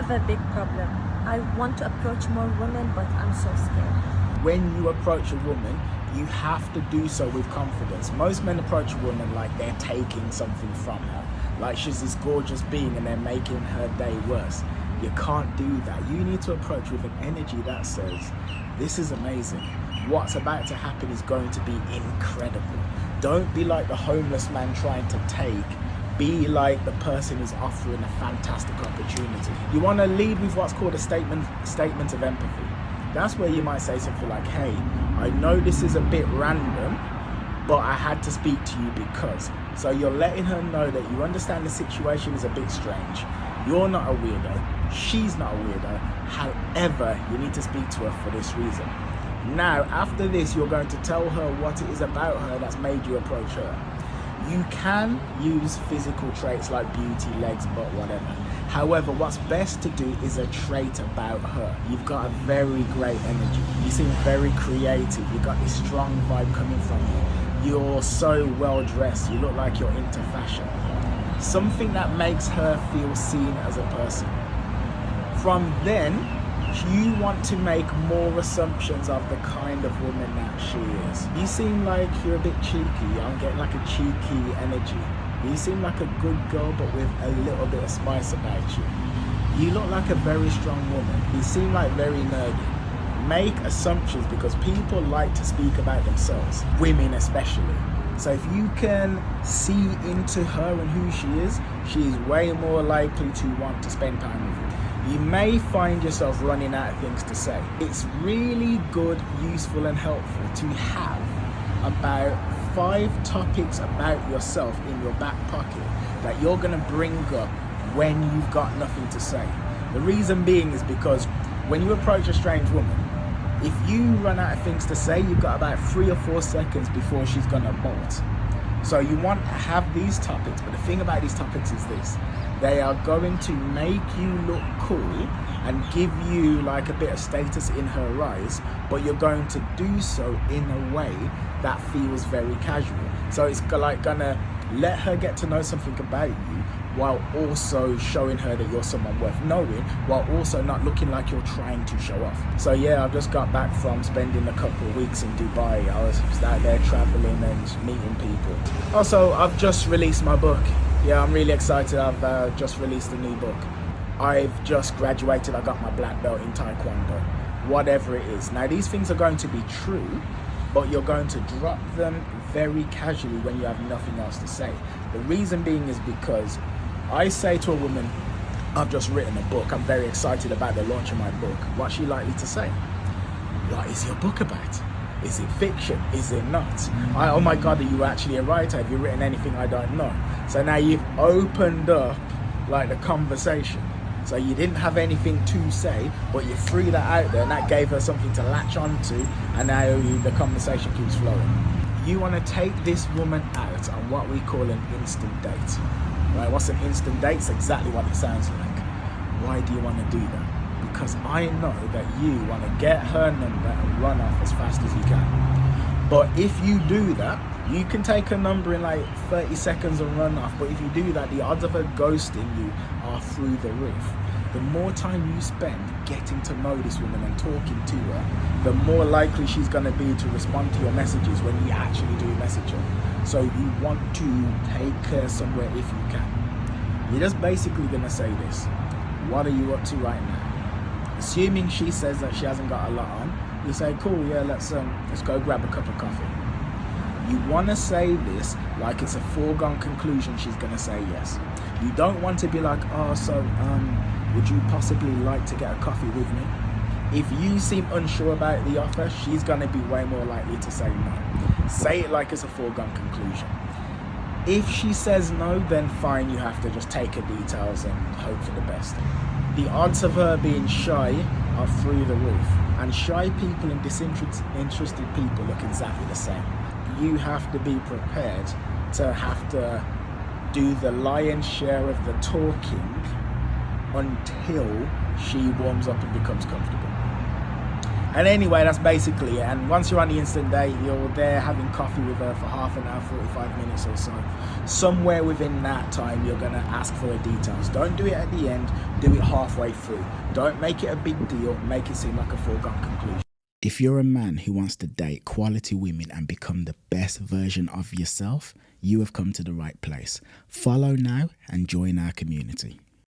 have a big problem. I want to approach more women, but I'm so scared. When you approach a woman, you have to do so with confidence. Most men approach a woman like they're taking something from her, like she's this gorgeous being and they're making her day worse. You can't do that. You need to approach with an energy that says, this is amazing. What's about to happen is going to be incredible. Don't be like the homeless man trying to take. Be like the person who's offering a fantastic opportunity. You want to lead with what's called a statement of empathy. That's where you might say something like, hey, I know this is a bit random, but I had to speak to you because. So you're letting her know that you understand the situation is a bit strange. You're not a weirdo. She's not a weirdo. However, you need to speak to her for this reason. Now, after this, you're going to tell her what it is about her that's made you approach her. You can use physical traits like beauty, legs, butt, whatever. However, what's best to do is a trait about her. You've got a very great energy. You seem very creative. You've got this strong vibe coming from you. You're so well dressed. You look like you're into fashion. Something that makes her feel seen as a person. From then, you want to make more assumptions of the kind of woman that she is. You seem like you're a bit cheeky. I'm getting like a cheeky energy. You seem like a good girl, but with a little bit of spice about you. You look like a very strong woman. You seem like very nerdy. Make assumptions because people like to speak about themselves, women especially. So if you can see into her and who she is way more likely to want to spend time with you. You may find yourself running out of things to say. It's really good, useful and helpful to have about 5 topics about yourself in your back pocket that you're going to bring up when you've got nothing to say. The reason being is because when you approach a strange woman, if you run out of things to say, you've got about 3 or 4 seconds before she's going to bolt. So you want to have these topics, but the thing about these topics is this. They are going to make you look cool and give you like a bit of status in her eyes, but you're going to do so in a way that feels very casual. So it's like gonna let her get to know something about you while also showing her that you're someone worth knowing, while also not looking like you're trying to show off. So yeah, I've just got back from spending a couple of weeks in Dubai. I was out there traveling and meeting people. Also, I've just released my book. Yeah, I'm really excited. I've just released a new book. I've just graduated. I got my black belt in Taekwondo. Whatever it is. Now, these things are going to be true, but you're going to drop them very casually when you have nothing else to say. The reason being is because I say to a woman, I've just written a book. I'm very excited about the launch of my book. What's she likely to say? What is your book about? Is it fiction? Is it not? Oh my God, are you actually a writer? Have you written anything I don't know? So now you've opened up like the conversation. So you didn't have anything to say, but you threw that out there and that gave her something to latch onto, and now the conversation keeps flowing. You want to take this woman out on what we call an instant date. Right? What's an instant date? It's exactly what it sounds like. Why do you want to do that? Because I know that you want to get her number and run off as fast as you can. But if you do that, you can take her number in like 30 seconds and run off. But if you do that, the odds of her ghosting you are through the roof. The more time you spend getting to know this woman and talking to her, the more likely she's going to be to respond to your messages when you actually do message her. So you want to take her somewhere if you can. You're just basically going to say this. What are you up to right now? Assuming she says that she hasn't got a lot on, you say, cool, yeah, let's go grab a cup of coffee. You want to say this like it's a foregone conclusion she's going to say yes. You don't want to be like, would you possibly like to get a coffee with me? If you seem unsure about the offer, she's going to be way more likely to say no. Say it like it's a foregone conclusion. If she says no, then fine, you have to just take her details and hope for the best. The odds of her being shy are through the roof. And shy people and disinterested people look exactly the same. You have to be prepared to have to do the lion's share of the talking until she warms up and becomes comfortable. And anyway, that's basically it. And once you're on the instant date, you're there having coffee with her for half an hour, 45 minutes or so. Somewhere within that time, you're going to ask for her details. Don't do it at the end. Do it halfway through. Don't make it a big deal. Make it seem like a foregone conclusion. If you're a man who wants to date quality women and become the best version of yourself, you have come to the right place. Follow now and join our community.